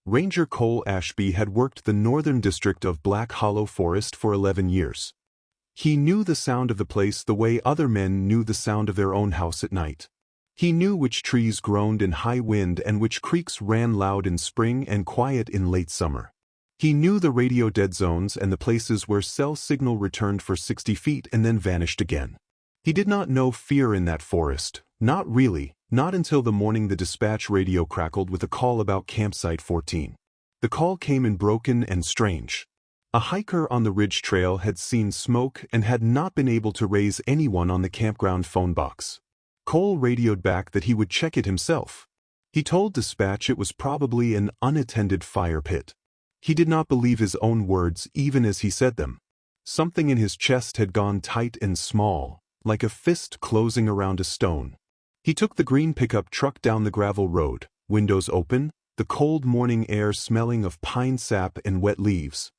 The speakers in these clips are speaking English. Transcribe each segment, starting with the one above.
Ranger Cole Ashby had worked the northern district of Black Hollow Forest for 11 years. He knew the sound of the place the way other men knew the sound of their own house at night. He knew which trees groaned in high wind and which creeks ran loud in spring and quiet in late summer. He knew the radio dead zones and the places where cell signal returned for 60 feet and then vanished again. He did not know fear in that forest, not really, not until the morning the dispatch radio crackled with a call about Campsite 14. The call came in broken and strange. A hiker on the ridge trail had seen smoke and had not been able to raise anyone on the campground phone box. Cole radioed back that he would check it himself. He told dispatch it was probably an unattended fire pit. He did not believe his own words even as he said them. Something in his chest had gone tight and small, like a fist closing around a stone. He took the green pickup truck down the gravel road, windows open, the cold morning air smelling of pine sap and wet leaves.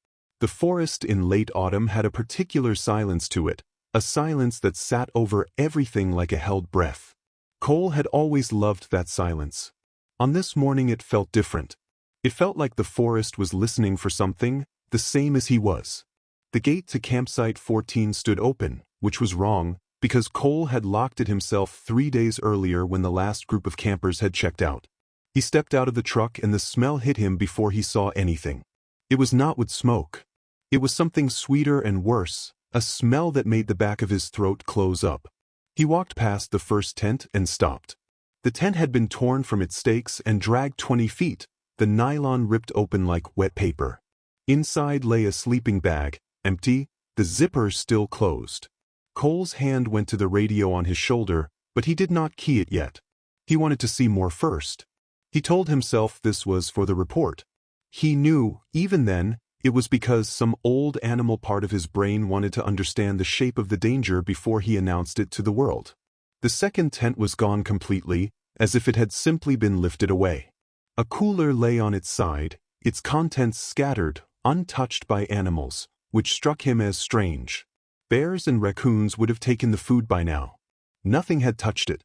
The forest in late autumn had a particular silence to it, a silence that sat over everything like a held breath. Cole had always loved that silence. On this morning it felt different. It felt like the forest was listening for something, the same as he was. The gate to Campsite 14 stood open, which was wrong, because Cole had locked it himself 3 days earlier when the last group of campers had checked out. He stepped out of the truck and the smell hit him before he saw anything. It was not wood smoke. It was something sweeter and worse, a smell that made the back of his throat close up. He walked past the first tent and stopped. The tent had been torn from its stakes and dragged 20 feet, the nylon ripped open like wet paper. Inside lay a sleeping bag, empty, the zipper still closed. Cole's hand went to the radio on his shoulder, but he did not key it yet. He wanted to see more first. He told himself this was for the report. He knew, even then, it was because some old animal part of his brain wanted to understand the shape of the danger before he announced it to the world. The second tent was gone completely, as if it had simply been lifted away. A cooler lay on its side, its contents scattered, untouched by animals, which struck him as strange. Bears and raccoons would have taken the food by now. Nothing had touched it.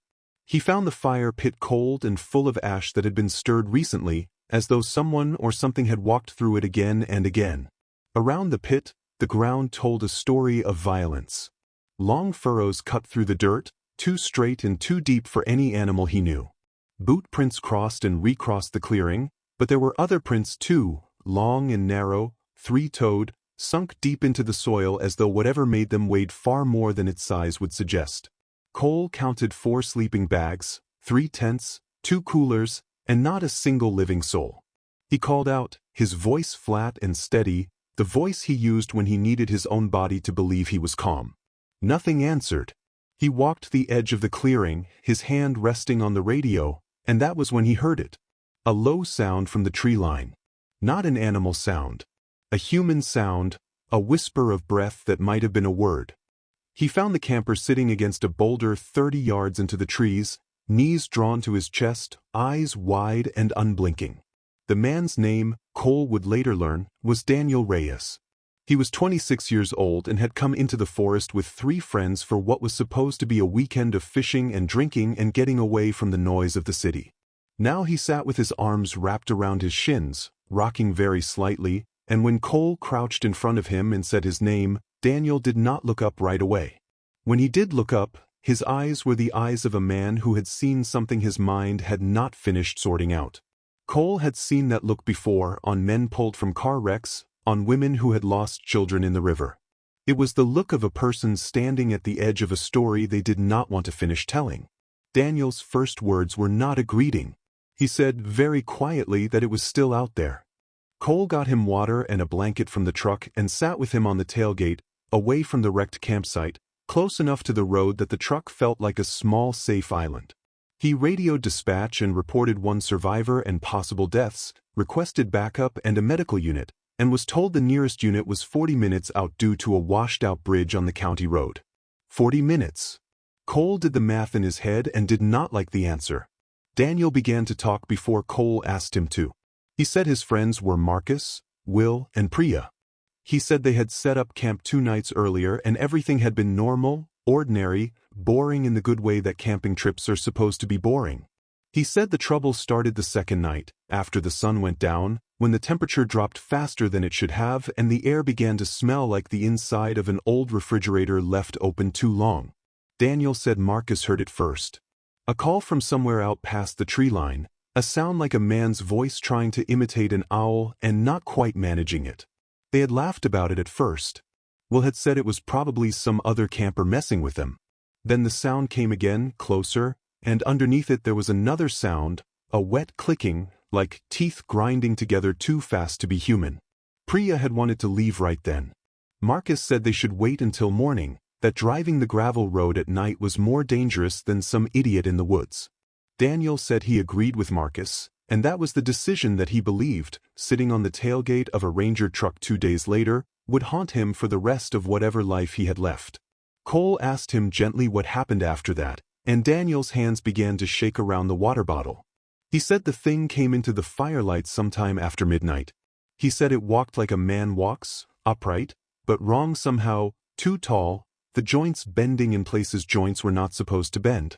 He found the fire pit cold and full of ash that had been stirred recently, as though someone or something had walked through it again and again. Around the pit, the ground told a story of violence. Long furrows cut through the dirt, too straight and too deep for any animal he knew. Boot prints crossed and recrossed the clearing, but there were other prints too, long and narrow, three-toed, sunk deep into the soil as though whatever made them weighed far more than its size would suggest. Cole counted 4 sleeping bags, 3 tents, 2 coolers, and not a single living soul. He called out, his voice flat and steady, the voice he used when he needed his own body to believe he was calm. Nothing answered. He walked the edge of the clearing, his hand resting on the radio, and that was when he heard it. A low sound from the tree line. Not an animal sound. A human sound, a whisper of breath that might have been a word. He found the camper sitting against a boulder 30 yards into the trees, knees drawn to his chest, eyes wide and unblinking. The man's name, Cole would later learn, was Daniel Reyes. He was 26 years old and had come into the forest with 3 friends for what was supposed to be a weekend of fishing and drinking and getting away from the noise of the city. Now he sat with his arms wrapped around his shins, rocking very slightly, and when Cole crouched in front of him and said his name, Daniel did not look up right away. When he did look up, his eyes were the eyes of a man who had seen something his mind had not finished sorting out. Cole had seen that look before on men pulled from car wrecks, on women who had lost children in the river. It was the look of a person standing at the edge of a story they did not want to finish telling. Daniel's first words were not a greeting. He said very quietly that it was still out there. Cole got him water and a blanket from the truck and sat with him on the tailgate, away from the wrecked campsite, close enough to the road that the truck felt like a small safe island. He radioed dispatch and reported 1 survivor and possible deaths, requested backup and a medical unit, and was told the nearest unit was 40 minutes out due to a washed-out bridge on the county road. 40 minutes. Cole did the math in his head and did not like the answer. Daniel began to talk before Cole asked him to. He said his friends were Marcus, Will, and Priya. He said they had set up camp 2 nights earlier and everything had been normal, ordinary, boring in the good way that camping trips are supposed to be boring. He said the trouble started the second night, after the sun went down, when the temperature dropped faster than it should have and the air began to smell like the inside of an old refrigerator left open too long. Daniel said Marcus heard it first. A call from somewhere out past the tree line, a sound like a man's voice trying to imitate an owl and not quite managing it. They had laughed about it at first. Will had said it was probably some other camper messing with them. Then the sound came again, closer, and underneath it there was another sound, a wet clicking, like teeth grinding together too fast to be human. Priya had wanted to leave right then. Marcus said they should wait until morning, that driving the gravel road at night was more dangerous than some idiot in the woods. Daniel said he agreed with Marcus, and that was the decision that he believed, sitting on the tailgate of a Ranger truck 2 days later, would haunt him for the rest of whatever life he had left. Cole asked him gently what happened after that, and Daniel's hands began to shake around the water bottle. He said the thing came into the firelight sometime after midnight. He said it walked like a man walks, upright, but wrong somehow, too tall, the joints bending in places joints were not supposed to bend.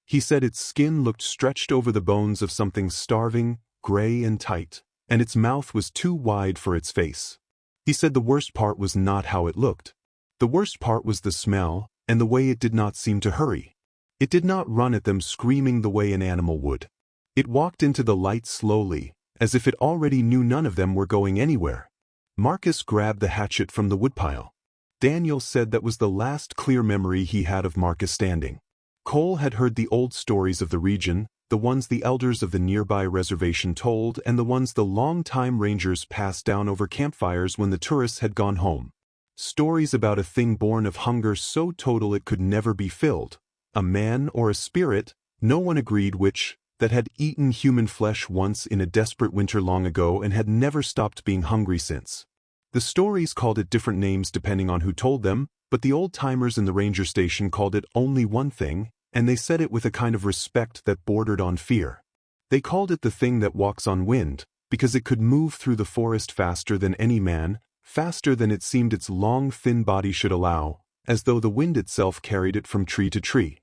He said its skin looked stretched over the bones of something starving, gray and tight, and its mouth was too wide for its face. He said the worst part was not how it looked. The worst part was the smell, and the way it did not seem to hurry. It did not run at them screaming the way an animal would. It walked into the light slowly, as if it already knew none of them were going anywhere. Marcus grabbed the hatchet from the woodpile. Daniel said that was the last clear memory he had of Marcus standing. Cole had heard the old stories of the region, the ones the elders of the nearby reservation told and the ones the long-time rangers passed down over campfires when the tourists had gone home. Stories about a thing born of hunger so total it could never be filled, a man or a spirit, no one agreed which, that had eaten human flesh once in a desperate winter long ago and had never stopped being hungry since. The stories called it different names depending on who told them, but the old-timers in the ranger station called it only one thing, and they said it with a kind of respect that bordered on fear. They called it the thing that walks on wind, because it could move through the forest faster than any man, faster than it seemed its long thin body should allow, as though the wind itself carried it from tree to tree.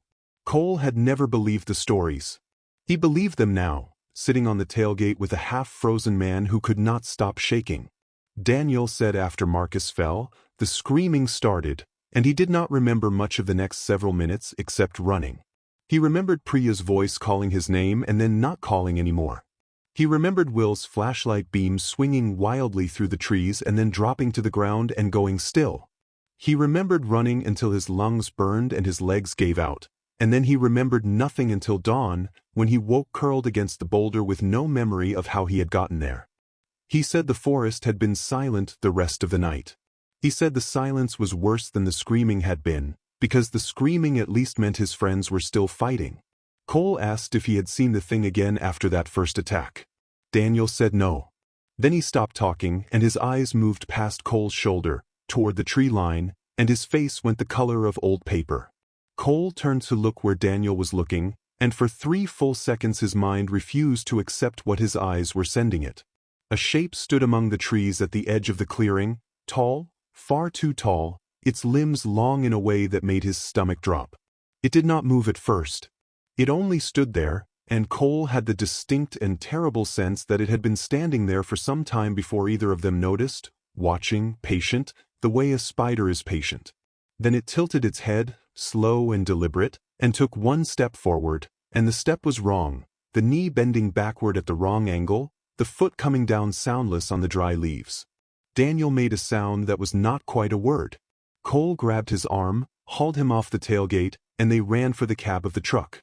Cole had never believed the stories. He believed them now, sitting on the tailgate with a half-frozen man who could not stop shaking. Daniel said after Marcus fell, the screaming started, and he did not remember much of the next several minutes except running. He remembered Priya's voice calling his name and then not calling anymore. He remembered Will's flashlight beam swinging wildly through the trees and then dropping to the ground and going still. He remembered running until his lungs burned and his legs gave out, and then he remembered nothing until dawn, when he woke curled against the boulder with no memory of how he had gotten there. He said the forest had been silent the rest of the night. He said the silence was worse than the screaming had been, because the screaming at least meant his friends were still fighting. Cole asked if he had seen the thing again after that first attack. Daniel said no. Then he stopped talking and his eyes moved past Cole's shoulder, toward the tree line, and his face went the color of old paper. Cole turned to look where Daniel was looking, and for 3 full seconds his mind refused to accept what his eyes were sending it. A shape stood among the trees at the edge of the clearing, tall, far too tall, its limbs long in a way that made his stomach drop. It did not move at first. It only stood there, and Cole had the distinct and terrible sense that it had been standing there for some time before either of them noticed, watching, patient, the way a spider is patient. Then it tilted its head, slow and deliberate, and took 1 step forward, and the step was wrong, the knee bending backward at the wrong angle, the foot coming down soundless on the dry leaves. Daniel made a sound that was not quite a word. Cole grabbed his arm, hauled him off the tailgate, and they ran for the cab of the truck.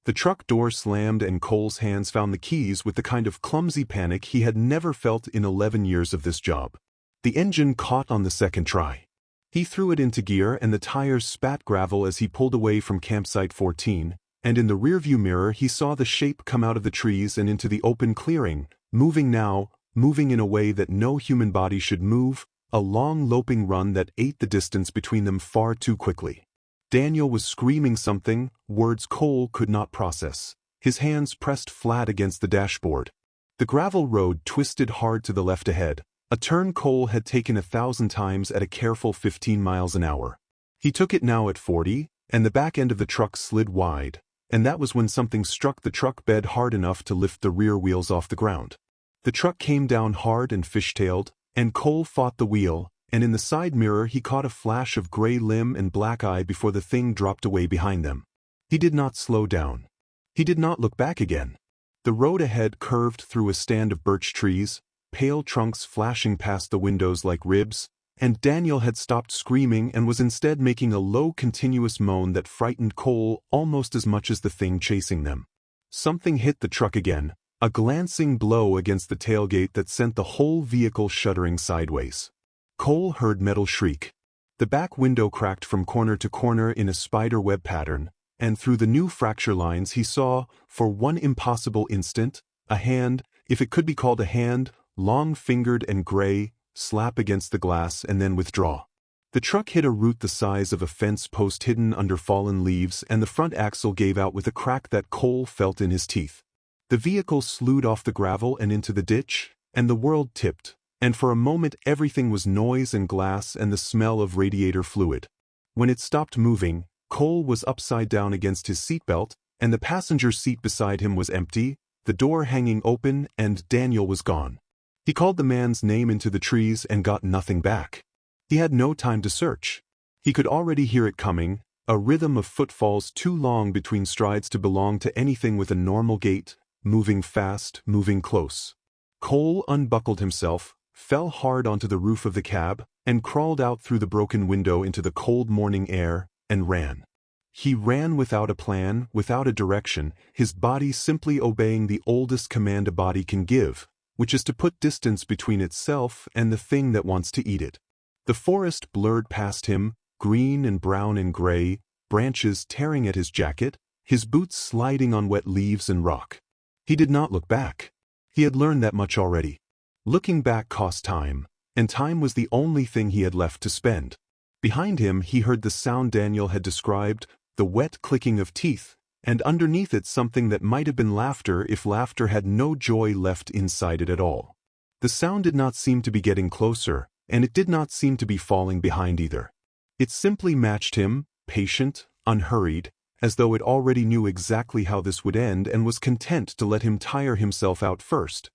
The truck door slammed and Cole's hands found the keys with the kind of clumsy panic he had never felt in 11 years of this job. The engine caught on the second try. He threw it into gear and the tires spat gravel as he pulled away from campsite 14, and in the rearview mirror he saw the shape come out of the trees and into the open clearing, moving now, moving in a way that no human body should move, a long loping run that ate the distance between them far too quickly. Daniel was screaming something, words Cole could not process, his hands pressed flat against the dashboard. The gravel road twisted hard to the left ahead, a turn Cole had taken 1,000 times at a careful 15 miles an hour. He took it now at 40, and the back end of the truck slid wide, and that was when something struck the truck bed hard enough to lift the rear wheels off the ground. The truck came down hard and fishtailed, and Cole fought the wheel, and in the side mirror he caught a flash of gray limb and black eye before the thing dropped away behind them. He did not slow down. He did not look back again. The road ahead curved through a stand of birch trees, pale trunks flashing past the windows like ribs, and Daniel had stopped screaming and was instead making a low continuous moan that frightened Cole almost as much as the thing chasing them. Something hit the truck again, a glancing blow against the tailgate that sent the whole vehicle shuddering sideways. Cole heard metal shriek. The back window cracked from corner to corner in a spider web pattern, and through the new fracture lines he saw, for one impossible instant, a hand, if it could be called a hand, long-fingered and gray, slap against the glass and then withdraw. The truck hit a root the size of a fence post hidden under fallen leaves, and the front axle gave out with a crack that Cole felt in his teeth. The vehicle slewed off the gravel and into the ditch, and the world tipped, and for a moment everything was noise and glass and the smell of radiator fluid. When it stopped moving, Cole was upside down against his seatbelt, and the passenger seat beside him was empty, the door hanging open, and Daniel was gone. He called the man's name into the trees and got nothing back. He had no time to search. He could already hear it coming, a rhythm of footfalls too long between strides to belong to anything with a normal gait, moving fast, moving close. Cole unbuckled himself, fell hard onto the roof of the cab, and crawled out through the broken window into the cold morning air, and ran. He ran without a plan, without a direction, his body simply obeying the oldest command a body can give, which is to put distance between itself and the thing that wants to eat it. The forest blurred past him, green and brown and gray, branches tearing at his jacket, his boots sliding on wet leaves and rock. He did not look back. He had learned that much already. Looking back cost time, and time was the only thing he had left to spend. Behind him he heard the sound Daniel had described, the wet clicking of teeth, and underneath it something that might have been laughter if laughter had no joy left inside it at all. The sound did not seem to be getting closer, and it did not seem to be falling behind either. It simply matched him, patient, unhurried, as though it already knew exactly how this would end and was content to let him tire himself out first.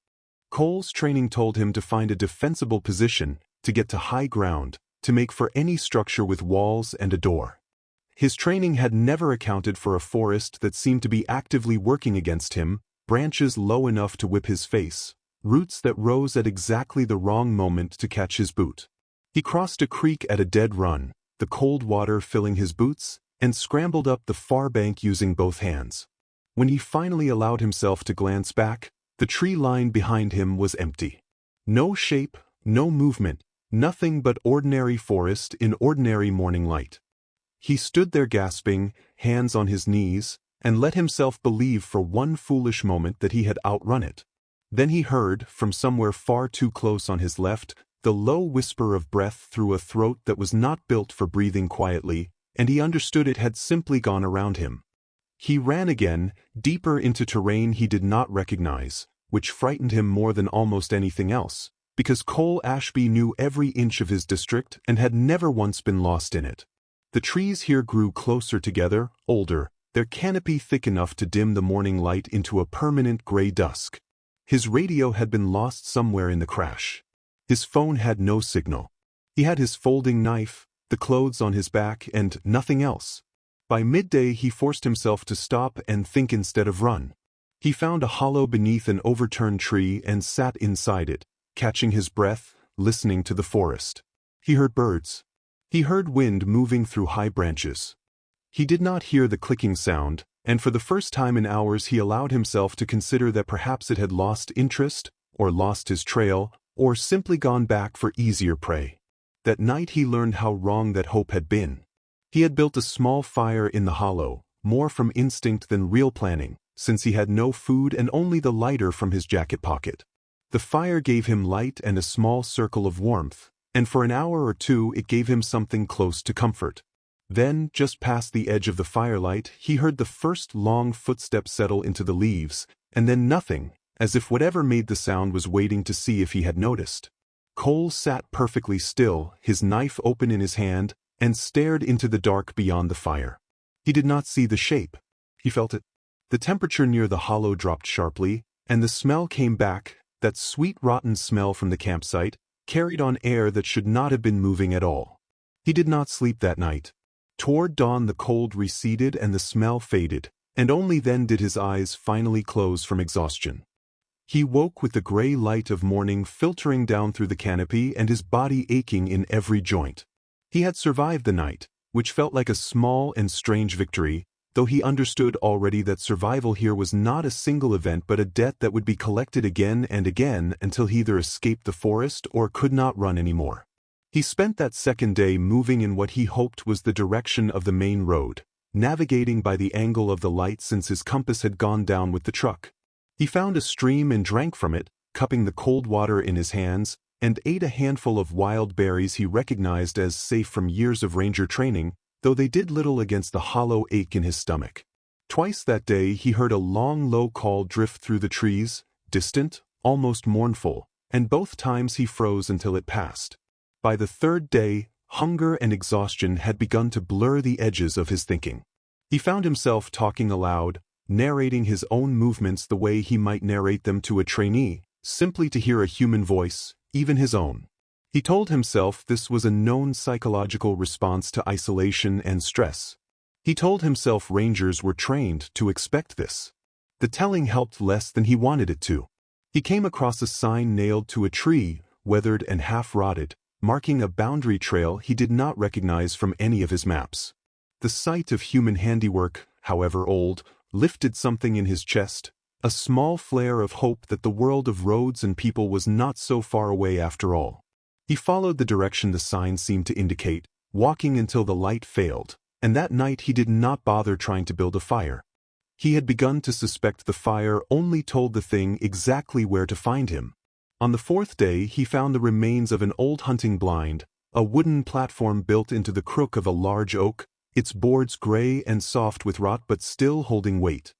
Cole's training told him to find a defensible position, to get to high ground, to make for any structure with walls and a door. His training had never accounted for a forest that seemed to be actively working against him, branches low enough to whip his face, roots that rose at exactly the wrong moment to catch his boot. He crossed a creek at a dead run, the cold water filling his boots, and scrambled up the far bank using both hands. When he finally allowed himself to glance back, the tree line behind him was empty. No shape, no movement, nothing but ordinary forest in ordinary morning light. He stood there gasping, hands on his knees, and let himself believe for one foolish moment that he had outrun it. Then he heard, from somewhere far too close on his left, the low whisper of breath through a throat that was not built for breathing quietly, and he understood it had simply gone around him. He ran again, deeper into terrain he did not recognize, which frightened him more than almost anything else, because Cole Ashby knew every inch of his district and had never once been lost in it. The trees here grew closer together, older, their canopy thick enough to dim the morning light into a permanent gray dusk. His radio had been lost somewhere in the crash. His phone had no signal. He had his folding knife, the clothes on his back, and nothing else. By midday he forced himself to stop and think instead of run. He found a hollow beneath an overturned tree and sat inside it, catching his breath, listening to the forest. He heard birds. He heard wind moving through high branches. He did not hear the clicking sound, and for the first time in hours he allowed himself to consider that perhaps it had lost interest, or lost his trail, or simply gone back for easier prey. That night he learned how wrong that hope had been. He had built a small fire in the hollow, more from instinct than real planning, since he had no food and only the lighter from his jacket pocket. The fire gave him light and a small circle of warmth, and for an hour or two it gave him something close to comfort. Then, just past the edge of the firelight, he heard the first long footstep settle into the leaves, and then nothing, as if whatever made the sound was waiting to see if he had noticed. Cole sat perfectly still, his knife open in his hand, and stared into the dark beyond the fire. He did not see the shape. He felt it. The temperature near the hollow dropped sharply, and the smell came back, that sweet rotten smell from the campsite, carried on air that should not have been moving at all. He did not sleep that night. Toward dawn the cold receded and the smell faded, and only then did his eyes finally close from exhaustion. He woke with the gray light of morning filtering down through the canopy and his body aching in every joint. He had survived the night, which felt like a small and strange victory, though he understood already that survival here was not a single event but a debt that would be collected again and again until he either escaped the forest or could not run anymore. He spent that second day moving in what he hoped was the direction of the main road, navigating by the angle of the light since his compass had gone down with the truck. He found a stream and drank from it, cupping the cold water in his hands, and ate a handful of wild berries he recognized as safe from years of ranger training, though they did little against the hollow ache in his stomach. Twice that day he heard a long low call drift through the trees, distant, almost mournful, and both times he froze until it passed. By the third day, hunger and exhaustion had begun to blur the edges of his thinking. He found himself talking aloud, narrating his own movements the way he might narrate them to a trainee, simply to hear a human voice, even his own. He told himself this was a known psychological response to isolation and stress. He told himself rangers were trained to expect this. The telling helped less than he wanted it to. He came across a sign nailed to a tree, weathered and half-rotted, marking a boundary trail he did not recognize from any of his maps. The sight of human handiwork, however old, lifted something in his chest, a small flare of hope that the world of roads and people was not so far away after all. He followed the direction the sign seemed to indicate, walking until the light failed, and that night he did not bother trying to build a fire. He had begun to suspect the fire only told the thing exactly where to find him. On the fourth day he found the remains of an old hunting blind, a wooden platform built into the crook of a large oak, its boards gray and soft with rot but still holding weight.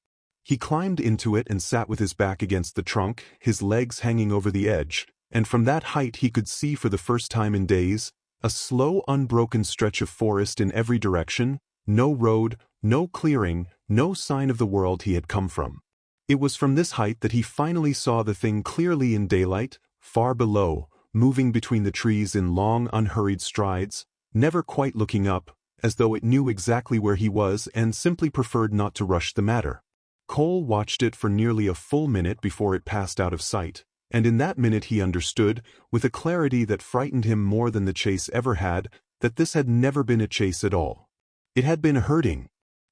He climbed into it and sat with his back against the trunk, his legs hanging over the edge, and from that height he could see for the first time in days, a slow unbroken stretch of forest in every direction, no road, no clearing, no sign of the world he had come from. It was from this height that he finally saw the thing clearly in daylight, far below, moving between the trees in long unhurried strides, never quite looking up, as though it knew exactly where he was and simply preferred not to rush the matter. Cole watched it for nearly a full minute before it passed out of sight, and in that minute he understood, with a clarity that frightened him more than the chase ever had, that this had never been a chase at all. It had been a herding.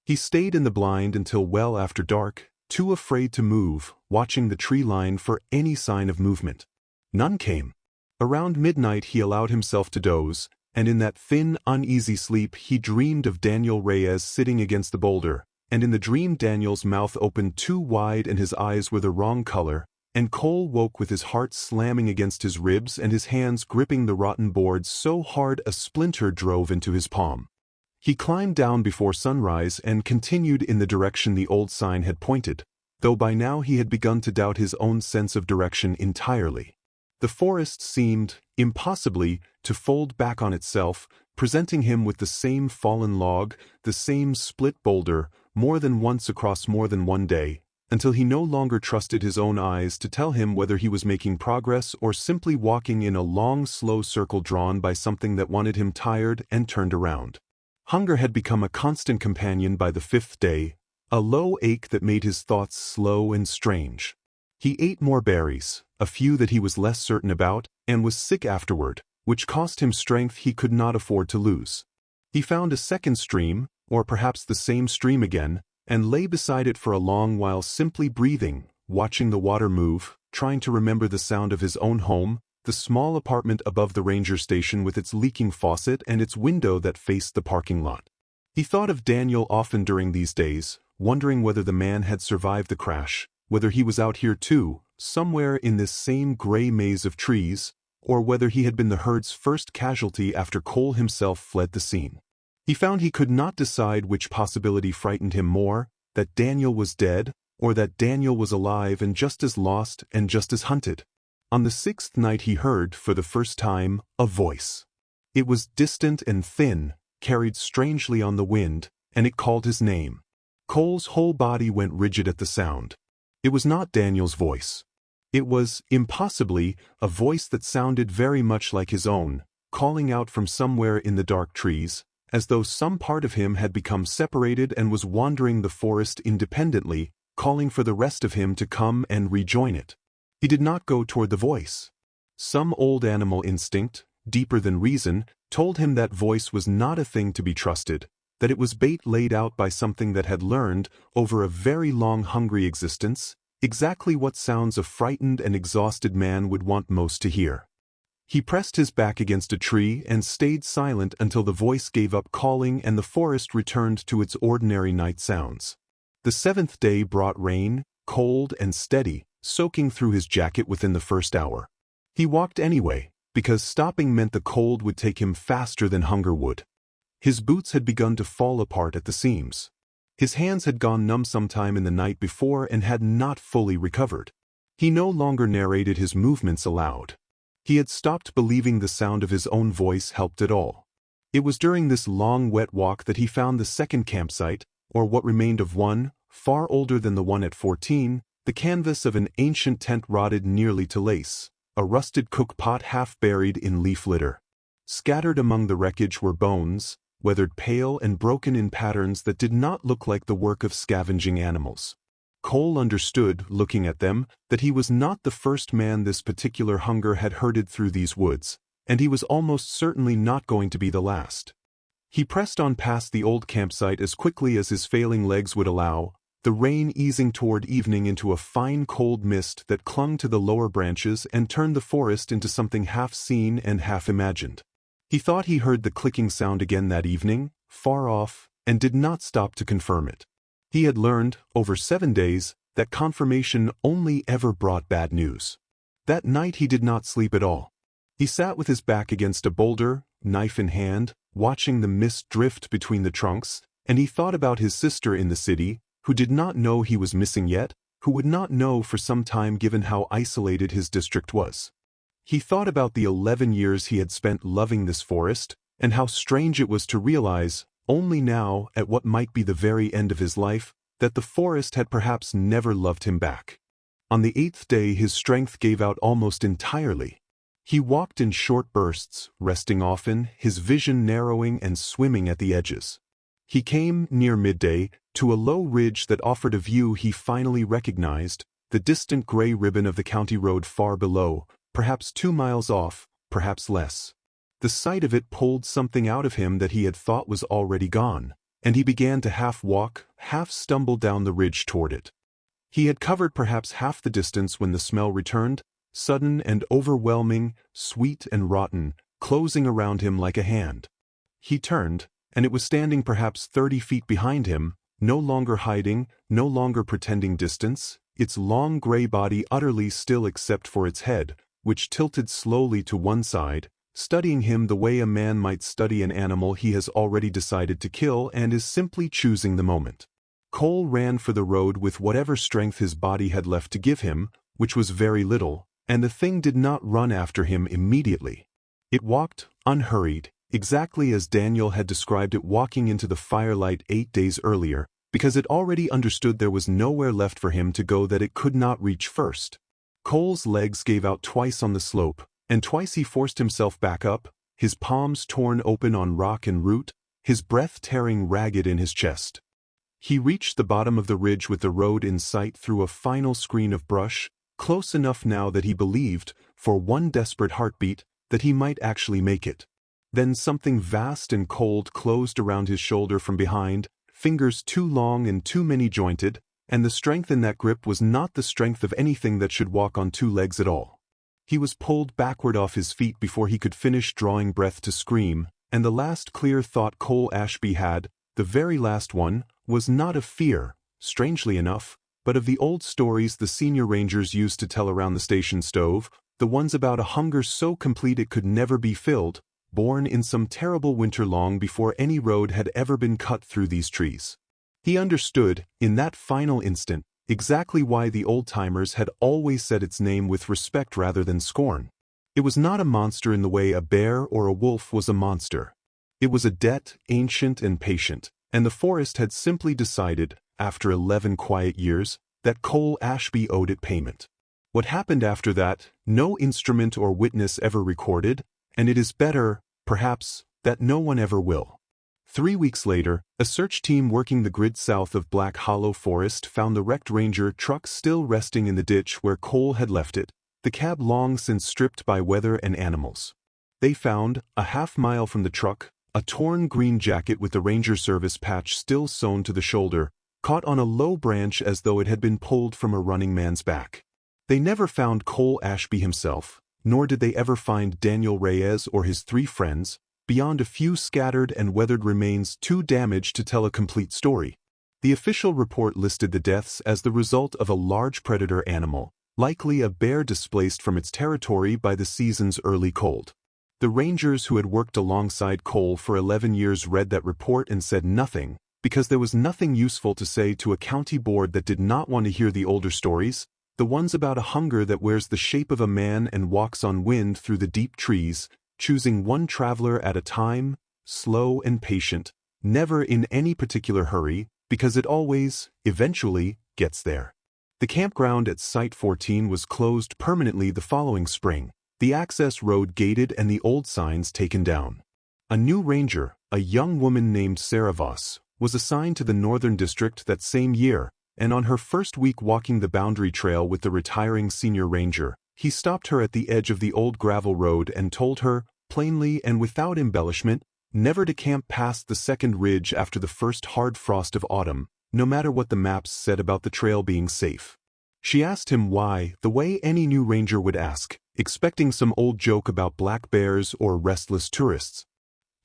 He stayed in the blind until well after dark, too afraid to move, watching the tree line for any sign of movement. None came. Around midnight he allowed himself to doze, and in that thin, uneasy sleep he dreamed of Daniel Reyes sitting against the boulder, and in the dream Daniel's mouth opened too wide and his eyes were the wrong color, and Cole woke with his heart slamming against his ribs and his hands gripping the rotten boards so hard a splinter drove into his palm. He climbed down before sunrise and continued in the direction the old sign had pointed, though by now he had begun to doubt his own sense of direction entirely. The forest seemed, impossibly, to fold back on itself, presenting him with the same fallen log, the same split boulder, more than once across more than one day, until he no longer trusted his own eyes to tell him whether he was making progress or simply walking in a long, slow circle drawn by something that wanted him tired and turned around. Hunger had become a constant companion by the fifth day, a low ache that made his thoughts slow and strange. He ate more berries, a few that he was less certain about, and was sick afterward, which cost him strength he could not afford to lose. He found a second stream, or perhaps the same stream again, and lay beside it for a long while simply breathing, watching the water move, trying to remember the sound of his own home, the small apartment above the ranger station with its leaking faucet and its window that faced the parking lot. He thought of Daniel often during these days, wondering whether the man had survived the crash, whether he was out here too, somewhere in this same gray maze of trees, or whether he had been the herd's first casualty after Cole himself fled the scene. He found he could not decide which possibility frightened him more, that Daniel was dead, or that Daniel was alive and just as lost and just as hunted. On the sixth night he heard, for the first time, a voice. It was distant and thin, carried strangely on the wind, and it called his name. Cole's whole body went rigid at the sound. It was not Daniel's voice. It was, impossibly, a voice that sounded very much like his own, calling out from somewhere in the dark trees, as though some part of him had become separated and was wandering the forest independently, calling for the rest of him to come and rejoin it. He did not go toward the voice. Some old animal instinct, deeper than reason, told him that voice was not a thing to be trusted, that it was bait laid out by something that had learned, over a very long hungry existence, exactly what sounds a frightened and exhausted man would want most to hear. He pressed his back against a tree and stayed silent until the voice gave up calling and the forest returned to its ordinary night sounds. The seventh day brought rain, cold and steady, soaking through his jacket within the first hour. He walked anyway, because stopping meant the cold would take him faster than hunger would. His boots had begun to fall apart at the seams. His hands had gone numb sometime in the night before and had not fully recovered. He no longer narrated his movements aloud. He had stopped believing the sound of his own voice helped at all. It was during this long wet walk that he found the second campsite, or what remained of one, far older than the one at 14, the canvas of an ancient tent rotted nearly to lace, a rusted cook-pot half buried in leaf litter. Scattered among the wreckage were bones, weathered pale and broken in patterns that did not look like the work of scavenging animals. Cole understood, looking at them, that he was not the first man this particular hunger had herded through these woods, and he was almost certainly not going to be the last. He pressed on past the old campsite as quickly as his failing legs would allow, the rain easing toward evening into a fine cold mist that clung to the lower branches and turned the forest into something half seen and half imagined. He thought he heard the clicking sound again that evening, far off, and did not stop to confirm it. He had learned, over 7 days, that confirmation only ever brought bad news. That night he did not sleep at all. He sat with his back against a boulder, knife in hand, watching the mist drift between the trunks, and he thought about his sister in the city, who did not know he was missing yet, who would not know for some time given how isolated his district was. He thought about the 11 years he had spent loving this forest, and how strange it was to realize, only now, at what might be the very end of his life, that the forest had perhaps never loved him back. On the 8th day his strength gave out almost entirely. He walked in short bursts, resting often, his vision narrowing and swimming at the edges. He came, near midday, to a low ridge that offered a view he finally recognized, the distant gray ribbon of the county road far below, perhaps 2 miles off, perhaps less. The sight of it pulled something out of him that he had thought was already gone, and he began to half walk, half stumble down the ridge toward it. He had covered perhaps half the distance when the smell returned, sudden and overwhelming, sweet and rotten, closing around him like a hand. He turned, and it was standing perhaps 30 feet behind him, no longer hiding, no longer pretending distance, its long gray body utterly still except for its head, which tilted slowly to one side, studying him the way a man might study an animal he has already decided to kill and is simply choosing the moment. Cole ran for the road with whatever strength his body had left to give him, which was very little, and the thing did not run after him immediately. It walked, unhurried, exactly as Daniel had described it walking into the firelight 8 days earlier, because it already understood there was nowhere left for him to go that it could not reach first. Cole's legs gave out twice on the slope, and twice he forced himself back up, his palms torn open on rock and root, his breath tearing ragged in his chest. He reached the bottom of the ridge with the road in sight through a final screen of brush, close enough now that he believed, for one desperate heartbeat, that he might actually make it. Then something vast and cold closed around his shoulder from behind, fingers too long and too many jointed, and the strength in that grip was not the strength of anything that should walk on 2 legs at all. He was pulled backward off his feet before he could finish drawing breath to scream, and the last clear thought Cole Ashby had, the very last one, was not of fear, strangely enough, but of the old stories the senior rangers used to tell around the station stove, the ones about a hunger so complete it could never be filled, born in some terrible winter long before any road had ever been cut through these trees. He understood, in that final instant, exactly why the old-timers had always said its name with respect rather than scorn. It was not a monster in the way a bear or a wolf was a monster. It was a debt, ancient and patient, and the forest had simply decided, after 11 quiet years, that Cole Ashby owed it payment. What happened after that, no instrument or witness ever recorded, and it is better, perhaps, that no one ever will. 3 weeks later, a search team working the grid south of Black Hollow Forest found the wrecked Ranger truck still resting in the ditch where Cole had left it, the cab long since stripped by weather and animals. They found, a half-mile from the truck, a torn green jacket with the Ranger service patch still sewn to the shoulder, caught on a low branch as though it had been pulled from a running man's back. They never found Cole Ashby himself, nor did they ever find Daniel Reyes or his 3 friends, beyond a few scattered and weathered remains too damaged to tell a complete story. The official report listed the deaths as the result of a large predator animal, likely a bear displaced from its territory by the season's early cold. The Rangers who had worked alongside Cole for 11 years read that report and said nothing, because there was nothing useful to say to a county board that did not want to hear the older stories, the ones about a hunger that wears the shape of a man and walks on wind through the deep trees, choosing one traveler at a time, slow and patient, never in any particular hurry, because it always, eventually, gets there. The campground at Site 14 was closed permanently the following spring, the access road gated and the old signs taken down. A new ranger, a young woman named Sarah Voss, was assigned to the Northern District that same year, and on her first week walking the boundary trail with the retiring senior ranger, he stopped her at the edge of the old gravel road and told her, plainly and without embellishment, never to camp past the second ridge after the first hard frost of autumn, no matter what the maps said about the trail being safe. She asked him why, the way any new ranger would ask, expecting some old joke about black bears or restless tourists.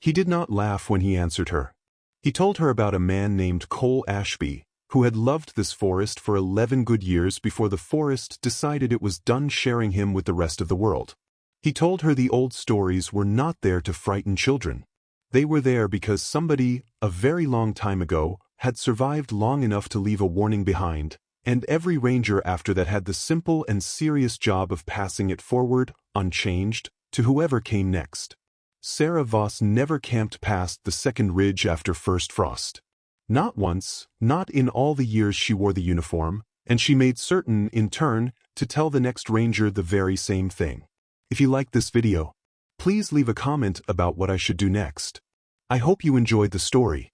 He did not laugh when he answered her. He told her about a man named Cole Ashby, who had loved this forest for 11 good years before the forest decided it was done sharing him with the rest of the world. He told her the old stories were not there to frighten children. They were there because somebody, a very long time ago, had survived long enough to leave a warning behind, and every ranger after that had the simple and serious job of passing it forward, unchanged, to whoever came next. Sarah Voss never camped past the second ridge after first frost. Not once, not in all the years she wore the uniform, and she made certain, in turn, to tell the next ranger the very same thing. If you liked this video, please leave a comment about what I should do next. I hope you enjoyed the story.